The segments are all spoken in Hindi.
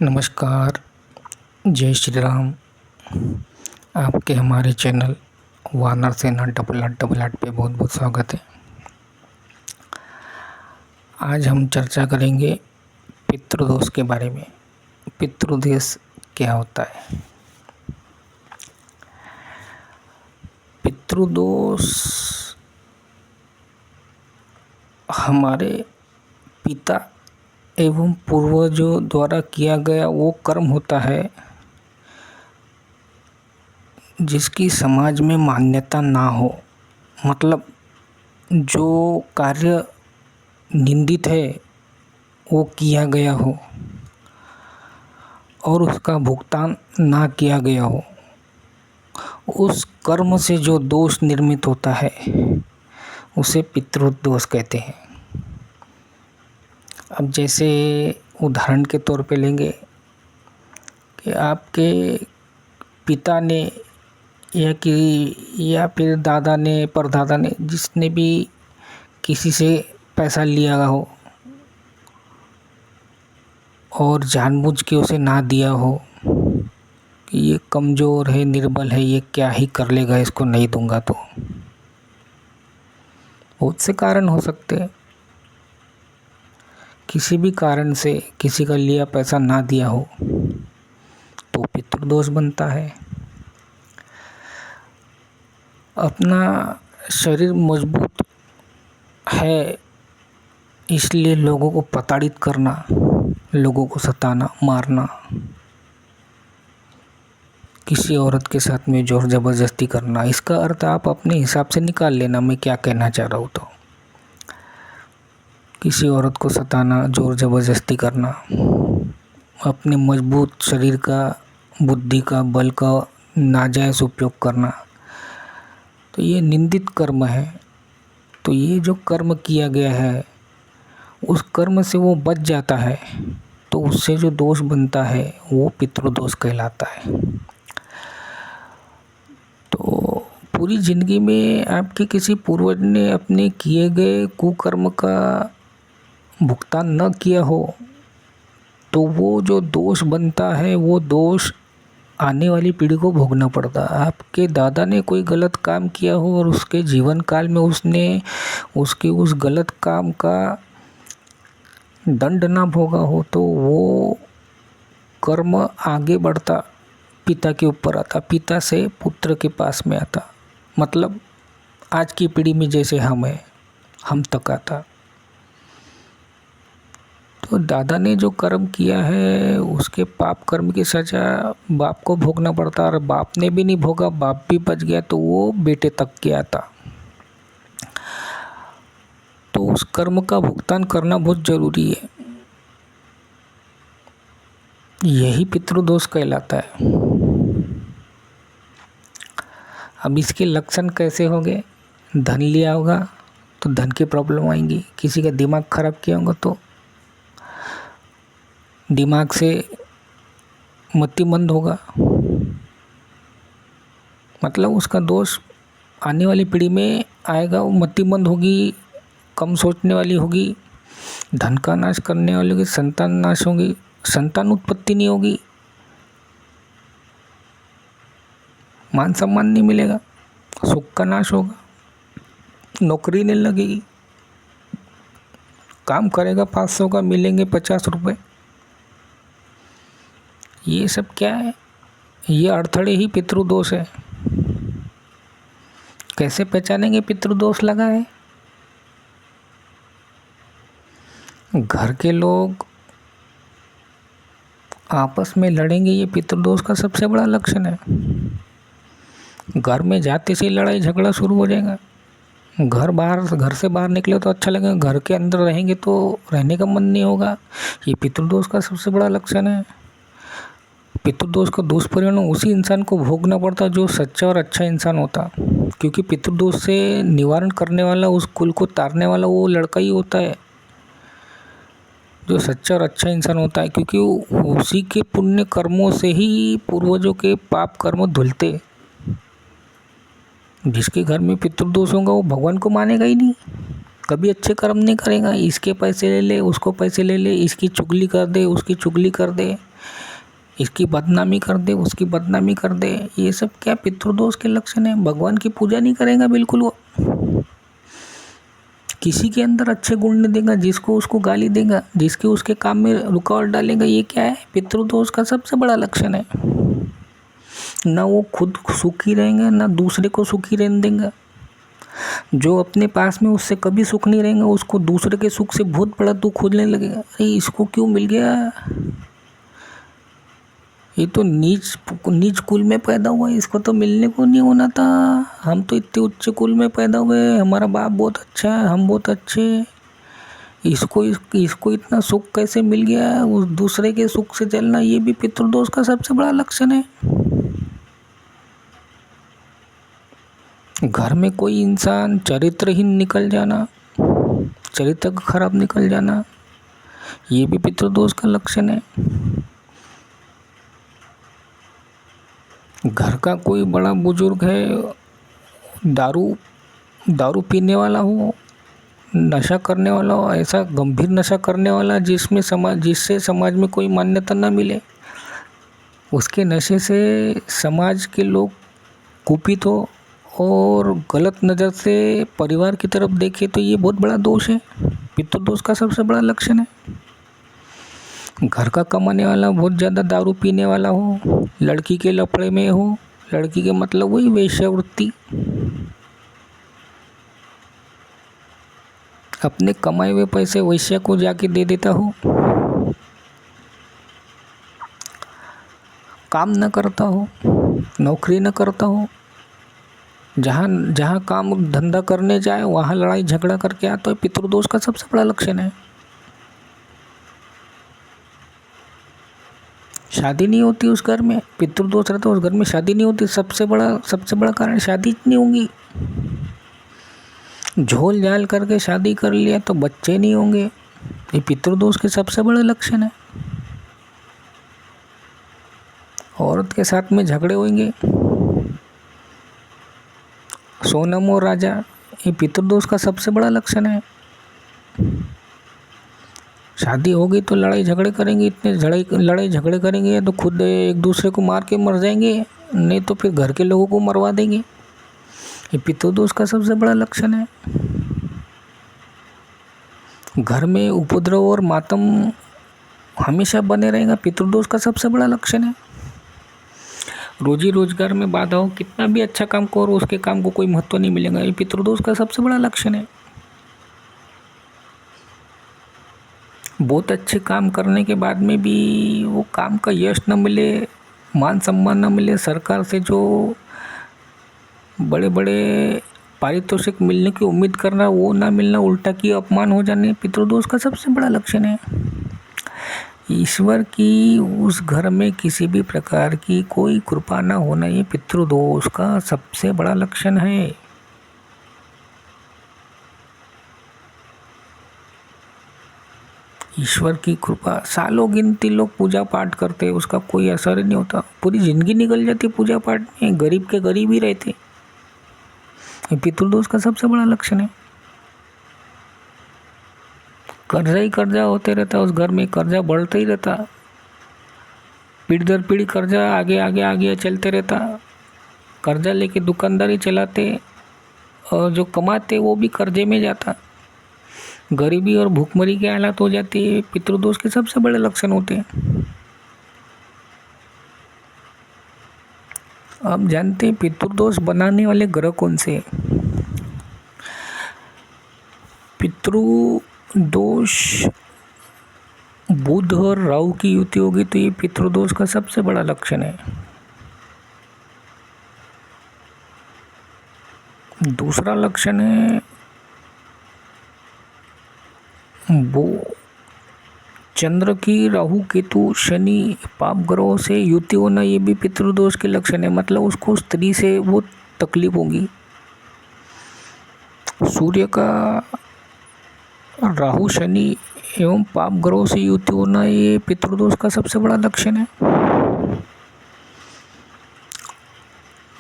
नमस्कार, जय श्री राम। आपके हमारे चैनल वानर सेना 888 पे बहुत बहुत स्वागत है। आज हम चर्चा करेंगे पितृदोष के बारे में। पितृदोष क्या होता है? पितृदोष हमारे पिता एवं पूर्वजों द्वारा किया गया वो कर्म होता है जिसकी समाज में मान्यता ना हो। मतलब जो कार्य निंदित है वो किया गया हो और उसका भुगतान ना किया गया हो, उस कर्म से जो दोष निर्मित होता है उसे पितृदोष कहते हैं। अब जैसे उदाहरण के तौर पे लेंगे कि आपके पिता ने या फिर दादा ने परदादा ने जिसने भी किसी से पैसा लिया हो और जानबूझ के उसे ना दिया हो कि ये कमज़ोर है, निर्बल है, ये क्या ही कर लेगा, इसको नहीं दूंगा। तो बहुत से कारण हो सकते हैं। किसी भी कारण से किसी का लिया पैसा ना दिया हो तो पितृदोष बनता है। अपना शरीर मजबूत है इसलिए लोगों को प्रताड़ित करना, लोगों को सताना, मारना, किसी औरत के साथ में जोर ज़बरदस्ती करना, इसका अर्थ आप अपने हिसाब से निकाल लेना मैं क्या कहना चाह रहा हूँ। तो किसी औरत को सताना, जोर ज़बरदस्ती करना, अपने मजबूत शरीर का, बुद्धि का, बल का नाजायज़ उपयोग करना, तो ये निंदित कर्म है। तो ये जो कर्म किया गया है उस कर्म से वो बच जाता है तो उससे जो दोष बनता है वो पितृदोष कहलाता है। तो पूरी ज़िंदगी में आपके किसी पूर्वज ने अपने किए गए कुकर्म का भुगतान न किया हो तो वो जो दोष बनता है वो दोष आने वाली पीढ़ी को भोगना पड़ता। आपके दादा ने कोई गलत काम किया हो और उसके जीवन काल में उसने उसके उस गलत काम का दंड ना भोगा हो तो वो कर्म आगे बढ़ता, पिता के ऊपर आता, पिता से पुत्र के पास में आता। मतलब आज की पीढ़ी में जैसे हम तक आता। तो दादा ने जो कर्म किया है उसके पाप कर्म की सज़ा बाप को भोगना पड़ता, और बाप ने भी नहीं भोगा, बाप भी बच गया तो वो बेटे तक के आता। तो उस कर्म का भुगतान करना बहुत ज़रूरी है। यही पितृदोष कहलाता है। अब इसके लक्षण कैसे होंगे? धन लिया होगा तो धन की प्रॉब्लम आएंगी। किसी का दिमाग खराब किया होगा तो दिमाग से मतिमंद होगा। मतलब उसका दोष आने वाली पीढ़ी में आएगा। वो मतिमंद होगी, कम सोचने वाली होगी, धन का नाश करने वाली होगी, संतान नाश होगी, संतान उत्पत्ति नहीं होगी, मान सम्मान नहीं मिलेगा, सुख का नाश होगा, नौकरी नहीं लगेगी, काम करेगा 500 का मिलेंगे 50 रुपये। ये सब क्या है? ये अड़थड़े ही पितृदोष है। कैसे पहचानेंगे पितृदोष लगा है? घर के लोग आपस में लड़ेंगे, ये पितृदोष का सबसे बड़ा लक्षण है। घर में जाते से लड़ाई झगड़ा शुरू हो जाएगा। घर से बाहर निकले तो अच्छा लगेगा, घर के अंदर रहेंगे तो रहने का मन नहीं होगा। ये पितृदोष का सबसे बड़ा लक्षण है। पितृदोष का दुष्परिणाम उसी इंसान को भोगना पड़ता जो सच्चा और अच्छा इंसान होता, क्योंकि पितृदोष से निवारण करने वाला, उस कुल को तारने वाला वो लड़का ही होता है जो सच्चा और अच्छा इंसान होता है, क्योंकि उसी के पुण्य कर्मों से ही पूर्वजों के पाप कर्म धुलते। जिसके घर में पितृदोष होगा वो भगवान को मानेगा ही नहीं, कभी अच्छे कर्म नहीं करेगा। इसके पैसे ले ले, उसको पैसे ले ले, इसकी चुगली कर दे, उसकी चुगली कर दे, इसकी बदनामी कर दे, उसकी बदनामी कर दे। ये सब क्या पितृदोष के लक्षण है? भगवान की पूजा नहीं करेगा बिल्कुल वो। किसी के अंदर अच्छे गुण नहीं देगा, जिसको उसको गाली देगा, जिसके उसके काम में रुकावट डालेगा। ये क्या है? पितृदोष का सबसे बड़ा लक्षण है। ना वो खुद सुखी रहेंगे, ना दूसरे को सुखी रहने देंगे। जो अपने पास में उससे कभी सुख नहीं रहेगा, उसको दूसरे के सुख से बहुत बड़ा दुख खोजने लगेगा। अरे इसको क्यों मिल गया? ये तो नीच कुल में पैदा हुआ, इसको तो मिलने को नहीं होना था। हम तो इतने उच्च कुल में पैदा हुए, हमारा बाप बहुत अच्छा है, हम बहुत अच्छे। इसको इतना सुख कैसे मिल गया? उस दूसरे के सुख से जलना, ये भी पितृदोष का सबसे बड़ा लक्षण है। घर में कोई इंसान चरित्रहीन निकल जाना, चरित्र खराब निकल जाना, ये भी पितृदोष का लक्षण है। घर का कोई बड़ा बुजुर्ग है, दारू पीने वाला हो, नशा करने वाला हो, ऐसा गंभीर नशा करने वाला जिससे समाज में कोई मान्यता न मिले, उसके नशे से समाज के लोग कुपित हो और गलत नज़र से परिवार की तरफ देखे, तो ये बहुत बड़ा दोष है। पितृदोष का सबसे बड़ा लक्षण है। घर का कमाने वाला बहुत ज़्यादा दारू पीने वाला हो, लड़की के लफड़े में हो, लड़की के मतलब वही वेश्यावृत्ति, अपने कमाए हुए पैसे वेश्या को जाके दे देता हो, काम न करता हो, नौकरी न करता हो, जहाँ काम धंधा करने जाए वहाँ लड़ाई झगड़ा करके आता है, पितृदोष का सबसे बड़ा लक्षण है। शादी नहीं होती उस घर में, पितृदोष रहता है उस घर में, शादी नहीं होती। सबसे बड़ा कारण शादी नहीं होंगी। झोल झाल करके शादी कर लिया तो बच्चे नहीं होंगे, ये पितृदोष के सबसे बड़े लक्षण है। औरत के साथ में झगड़े होंगे, सोनम और राजा, ये पितृदोष का सबसे बड़ा लक्षण है। शादी होगी तो लड़ाई झगड़े करेंगे, इतने लड़ाई झगड़े करेंगे तो खुद एक दूसरे को मार के मर जाएंगे, नहीं तो फिर घर के लोगों को मरवा देंगे। ये पितृदोष का सबसे बड़ा लक्षण है। घर में उपद्रव और मातम हमेशा बने रहेगा, पितृदोष का सबसे बड़ा लक्षण है। रोजी रोजगार में बाधा हो, कितना भी अच्छा काम करो उसके काम को कोई महत्व नहीं मिलेगा, ये पितृदोष का सबसे बड़ा लक्षण है। बहुत अच्छे काम करने के बाद में भी वो काम का यश न मिले, मान सम्मान न मिले, सरकार से जो बड़े बड़े पारितोषिक मिलने की उम्मीद करना वो ना मिलना, उल्टा की अपमान हो जाने, पितृदोष का सबसे बड़ा लक्षण है। ईश्वर की उस घर में किसी भी प्रकार की कोई कृपा न होना, ये पितृदोष का सबसे बड़ा लक्षण है। ईश्वर की कृपा, सालों गिनती लोग पूजा पाठ करते, उसका कोई असर नहीं होता, पूरी जिंदगी निकल जाती पूजा पाठ में, गरीब के गरीब ही रहते। ये पितृदोष का सबसे बड़ा लक्षण है। कर्जा ही कर्जा होते रहता, उस घर में कर्जा बढ़ता ही रहता, पीढ़ी दर पीढ़ी कर्जा आगे आगे आगे चलते रहता। कर्जा लेके दुकानदारी चलाते और जो कमाते वो भी कर्जे में जाता, गरीबी और भूखमरी की हालत हो जाती है। पितृदोष के सबसे बड़े लक्षण होते हैं। अब जानते हैं पितृदोष बनाने वाले ग्रह कौन से हैं? पितृदोष बुध और राहु की युति होगी तो ये पितृदोष का सबसे बड़ा लक्षण है। दूसरा लक्षण है वो चंद्र की राहु केतु शनि पाप ग्रहों से युति होना, ये भी पितृदोष के लक्षण है। मतलब उसको स्त्री से वो तकलीफ होगी। सूर्य का राहु शनि एवं पाप ग्रहों से युति होना, ये पितृदोष का सबसे बड़ा लक्षण है।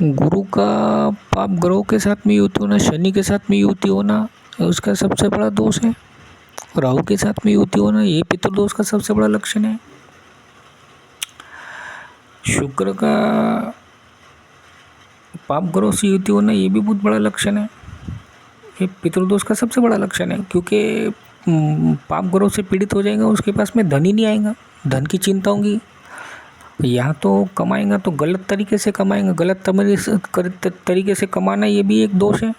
गुरु का पाप ग्रहों के साथ में युति होना, शनि के साथ में युति होना, उसका सबसे बड़ा दोष है। राहु के साथ में युति होना, ये पितृदोष का सबसे बड़ा लक्षण है। शुक्र का पाप ग्रहों से युति होना ये भी बहुत बड़ा लक्षण है। ये पितृदोष का सबसे बड़ा लक्षण है, क्योंकि पाप ग्रहों से पीड़ित हो जाएगा, उसके पास में धन ही नहीं आएगा, धन की चिंता होगी। यहाँ तो कमाएगा तो गलत तरीके से कमाएगा, गलत तरीके से कमाना ये भी एक दोष है।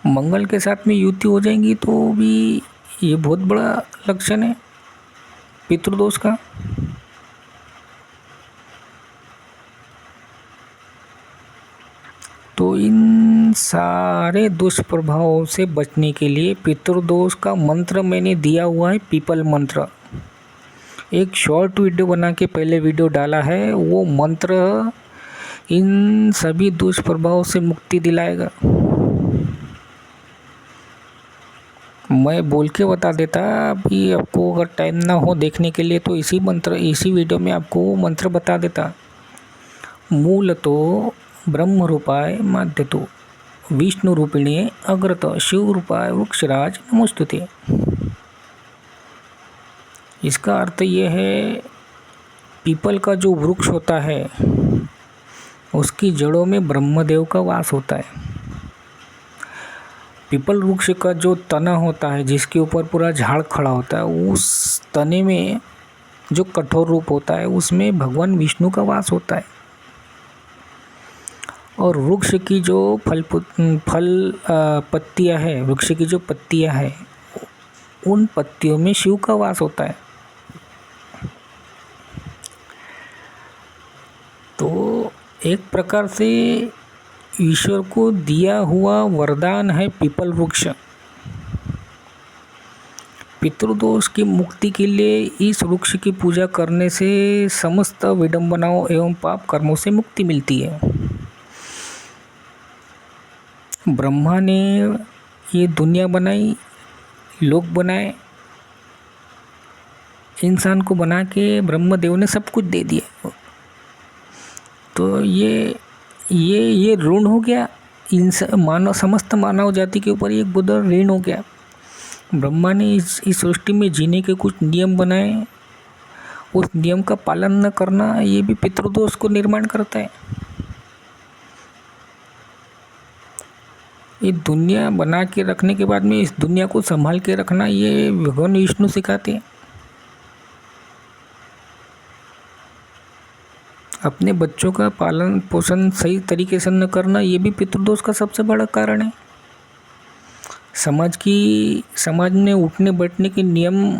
मंगल के साथ में युति हो जाएंगी तो भी ये बहुत बड़ा लक्षण है पितृदोष का। तो इन सारे दुष्प्रभावों से बचने के लिए पितृदोष का मंत्र मैंने दिया हुआ है, पीपल मंत्र। एक शॉर्ट वीडियो बना के पहले वीडियो डाला है, वो मंत्र इन सभी दुष्प्रभावों से मुक्ति दिलाएगा। मैं बोल के बता देता, अभी आपको अगर टाइम ना हो देखने के लिए तो इसी वीडियो में आपको वो मंत्र बता देता। मूलतो ब्रह्म रूपाय माध्यतो विष्णु रूपिणे अग्रत शिव रूपाय वृक्षराज नमोस्तुते। इसका अर्थ ये है, पीपल का जो वृक्ष होता है उसकी जड़ों में ब्रह्मदेव का वास होता है। पीपल वृक्ष का जो तना होता है, जिसके ऊपर पूरा झाड़ खड़ा होता है, उस तने में जो कठोर रूप होता है उसमें भगवान विष्णु का वास होता है। और वृक्ष की जो पत्तियां हैं, वृक्ष की जो पत्तियां हैं, उन पत्तियों में शिव का वास होता है। तो एक प्रकार से ईश्वर को दिया हुआ वरदान है पीपल वृक्ष। पितृदोष की मुक्ति के लिए इस वृक्ष की पूजा करने से समस्त विडंबनाओं एवं पाप कर्मों से मुक्ति मिलती है। ब्रह्मा ने ये दुनिया बनाई, लोग बनाए, इंसान को बना के ब्रह्मदेव ने सब कुछ दे दिया। तो ये ऋण हो गया समस्त मानव जाति के ऊपर, एक बुरा ऋण हो गया। ब्रह्मा ने इस सृष्टि में जीने के कुछ नियम बनाए, उस नियम का पालन न करना ये भी पितृदोष को निर्माण करता है। ये दुनिया बना के रखने के बाद में इस दुनिया को संभाल के रखना ये भगवान विष्णु सिखाते हैं। अपने बच्चों का पालन पोषण सही तरीके से न करना ये भी पितृदोष का सबसे बड़ा कारण है। समाज में उठने बैठने के नियम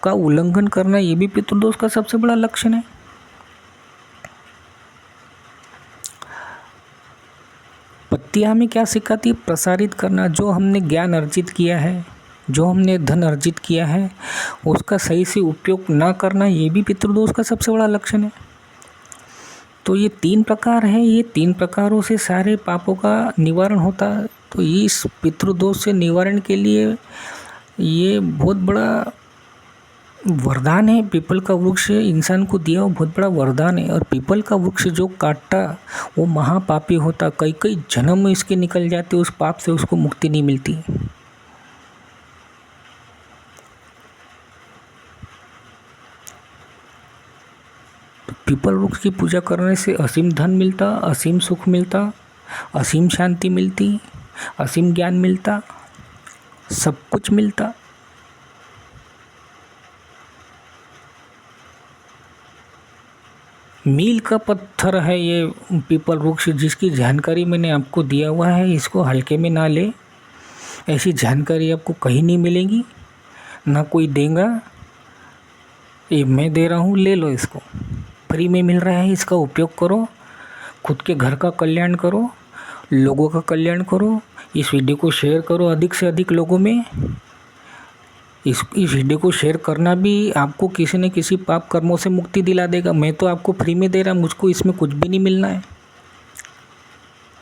का उल्लंघन करना ये भी पितृदोष का सबसे बड़ा लक्षण है। पत्तियां हमें क्या सिखाती है? प्रसारित करना। जो हमने ज्ञान अर्जित किया है, जो हमने धन अर्जित किया है, उसका सही से उपयोग ना करना ये भी पितृदोष का सबसे बड़ा लक्षण है। तो ये 3 प्रकार है, ये 3 प्रकारों से सारे पापों का निवारण होता है। तो इस पितृदोष से निवारण के लिए ये बहुत बड़ा वरदान है। पीपल का वृक्ष इंसान को दिया हुआ बहुत बड़ा वरदान है। और पीपल का वृक्ष जो काटता वो महापापी होता, कई जन्म इसके निकल जाते, उस पाप से उसको मुक्ति नहीं मिलती। पीपल वृक्ष की पूजा करने से असीम धन मिलता, असीम सुख मिलता, असीम शांति मिलती, असीम ज्ञान मिलता, सब कुछ मिलता। मील का पत्थर है ये पीपल वृक्ष, जिसकी जानकारी मैंने आपको दिया हुआ है। इसको हल्के में ना ले, ऐसी जानकारी आपको कहीं नहीं मिलेगी, ना कोई देगा। ये मैं दे रहा हूँ, ले लो, इसको फ्री में मिल रहा है, इसका उपयोग करो, खुद के घर का कल्याण करो, लोगों का कल्याण करो। इस वीडियो को शेयर करो अधिक से अधिक लोगों में। इस वीडियो को शेयर करना भी आपको किसी न किसी पाप कर्मों से मुक्ति दिला देगा। मैं तो आपको फ्री में दे रहा, मुझको इसमें कुछ भी नहीं मिलना है।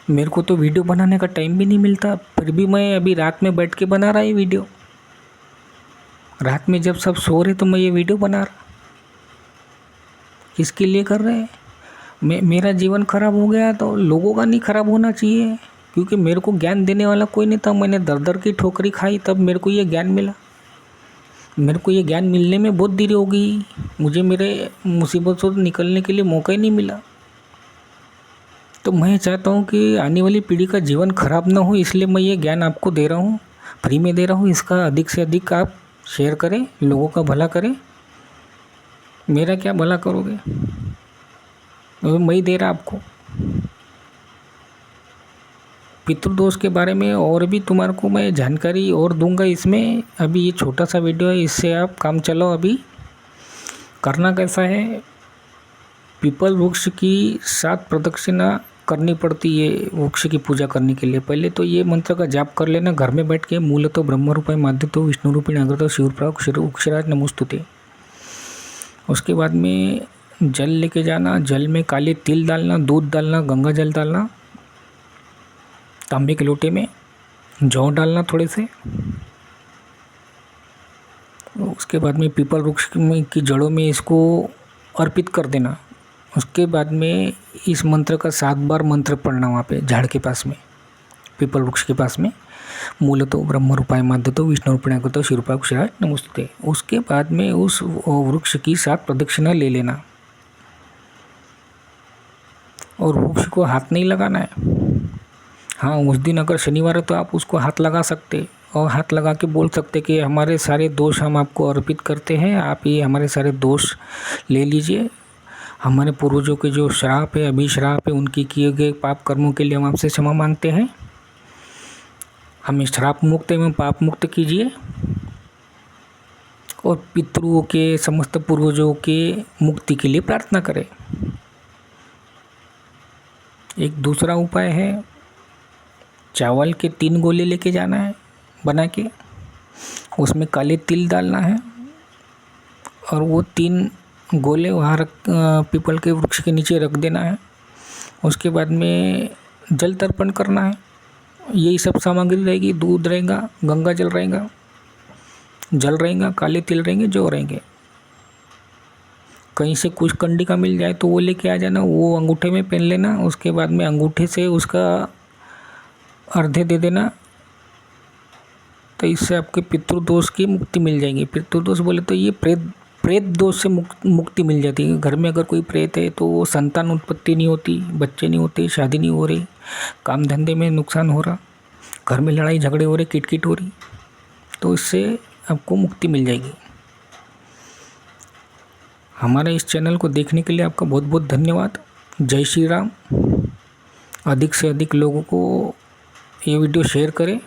मेरे को तो वीडियो बनाने का टाइम भी नहीं मिलता, फिर भी मैं अभी रात में बैठ के बना रहा ये वीडियो। रात में जब सब सो रहे तो मैं ये वीडियो बना रहा। किसके लिए कर रहे हैं? मेरा जीवन खराब हो गया तो लोगों का नहीं खराब होना चाहिए, क्योंकि मेरे को ज्ञान देने वाला कोई नहीं था। मैंने दर दर की ठोकरी खाई, तब मेरे को ये ज्ञान मिला। मेरे को ये ज्ञान मिलने में बहुत देरी हो गई, मुझे मेरे मुसीबतों से निकलने के लिए मौका ही नहीं मिला। तो मैं चाहता हूँ कि आने वाली पीढ़ी का जीवन खराब ना हो, इसलिए मैं ये ज्ञान आपको दे रहा हूँ, फ्री में दे रहा हूँ। इसका अधिक से अधिक आप शेयर करें, लोगों का भला करें। मेरा क्या भला करोगे, मैं ही दे रहा आपको। पितृदोष के बारे में और भी तुम्हारे को मैं जानकारी और दूंगा इसमें। अभी ये छोटा सा वीडियो है, इससे आप काम चलाओ। अभी करना कैसा है, पीपल वृक्ष की 7 प्रदक्षिणा करनी पड़ती है वृक्ष की पूजा करने के लिए। पहले तो ये मंत्र का जाप कर लेना घर में बैठ के। मूलतो ब्रह्म रूपाय माध्यतो विष्णु रूपिणी अग्रतो शिवप्राग अक्षराज नमोस्तुते। उसके बाद में जल लेके जाना, जल में काले तिल डालना, दूध डालना, गंगा जल डालना, तांबे के लोटे में जौ डालना थोड़े से। उसके बाद में पीपल वृक्ष की जड़ों में इसको अर्पित कर देना। उसके बाद में इस मंत्र का 7 बार मंत्र पढ़ना वहाँ पे झाड़ के पास में, पीपल वृक्ष के पास में। मूलतो ब्रह्म रूपाय माध्यतो विष्णु रूपिणी अग्रतो शिवप्राग अक्षराज नमोस्तुते। उसके बाद में उस वृक्ष की 7 प्रदक्षिणा ले लेना और वृक्ष को हाथ नहीं लगाना है। हाँ, उस दिन अगर शनिवार है तो आप उसको हाथ लगा सकते और हाथ लगा के बोल सकते कि हमारे सारे दोष हम आपको अर्पित करते हैं, आप ये हमारे सारे दोष ले लीजिए। हमारे पूर्वजों के जो श्राप है, अभिश्राप है, उनकी किए गए पाप कर्मों के लिए हम आपसे क्षमा मांगते हैं। हमें श्राप मुक्त एवं पाप मुक्त कीजिए और पितरों के, समस्त पूर्वजों के मुक्ति के लिए प्रार्थना करें। एक दूसरा उपाय है, चावल के 3 गोले लेके जाना है बना के, उसमें काले तिल डालना है और वो 3 गोले वहाँ पीपल के वृक्ष के नीचे रख देना है। उसके बाद में जल तर्पण करना है। यही सब सामग्री रहेगी, दूध रहेगा, गंगा जल रहेगा, जल रहेगा, काले तिल रहेंगे, जौ रहेंगे। कहीं से कुछ कंडिका मिल जाए तो वो लेके आ जाना, वो अंगूठे में पहन लेना। उसके बाद में अंगूठे से उसका अर्धे दे देना, तो इससे आपके पितृदोष की मुक्ति मिल जाएगी। पितृदोष बोले तो ये प्रेत दोष से मुक्ति मिल जाती है। घर में अगर कोई प्रेत है तो वो संतान उत्पत्ति नहीं होती, बच्चे नहीं होते, शादी नहीं हो रही, काम धंधे में नुकसान हो रहा, घर में लड़ाई झगड़े हो रहे, किटकिट हो रही, तो इससे आपको मुक्ति मिल जाएगी। हमारे इस चैनल को देखने के लिए आपका बहुत बहुत धन्यवाद। जय श्री राम। अधिक से अधिक लोगों को ये वीडियो शेयर करें।